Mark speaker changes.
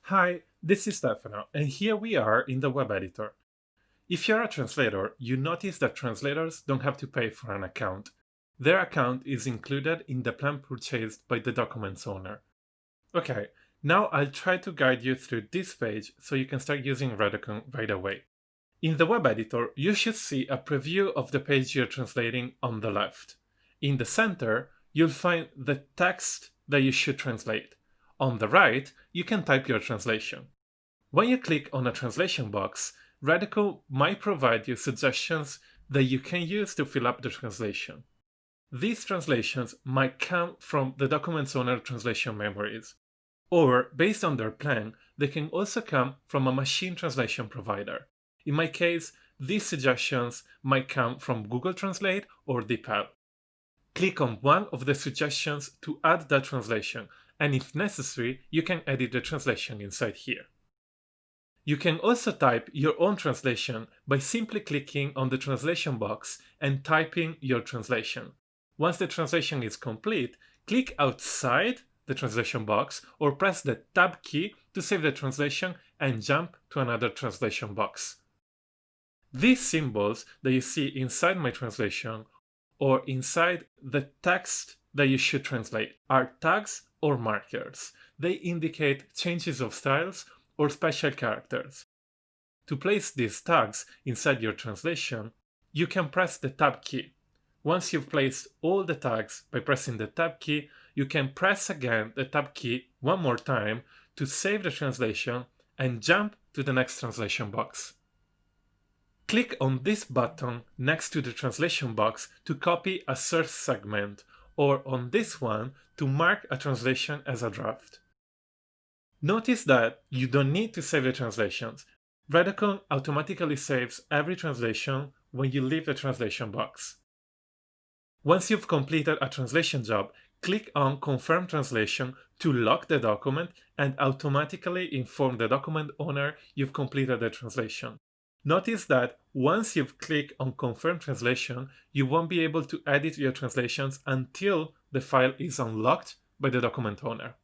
Speaker 1: Hi, this is Stefano, and here we are in the web editor. If you're a translator, you notice that translators don't have to pay for an account. Their account is included in the plan purchased by the document's owner. Okay, now I'll try to guide you through this page so you can start using Redokun right away. In the web editor, you should see a preview of the page you're translating on the left. In the center, you'll find the text that you should translate. On the right, you can type your translation. When you click on a translation box, Redokun might provide you suggestions that you can use to fill up the translation. These translations might come from the document's owner translation memories, or based on their plan, they can also come from a machine translation provider. In my case, these suggestions might come from Google Translate or DeepL. Click on one of the suggestions to add that translation, and if necessary, you can edit the translation inside here. You can also type your own translation by simply clicking on the translation box and typing your translation. Once the translation is complete, click outside the translation box or press the Tab key to save the translation and jump to another translation box. These symbols that you see inside my translation or inside the text that you should translate are tags or markers. They indicate changes of styles or special characters. To place these tags inside your translation, you can press the Tab key. Once you've placed all the tags by pressing the Tab key, you can press again the Tab key one more time to save the translation and jump to the next translation box. Click on this button next to the translation box to copy a source segment, or on this one to mark a translation as a draft. Notice that you don't need to save the translations. Redokun automatically saves every translation when you leave the translation box. Once you've completed a translation job, click on Confirm Translation to lock the document and automatically inform the document owner you've completed the translation. Notice that once you've clicked on Confirm Translation, you won't be able to edit your translations until the file is unlocked by the document owner.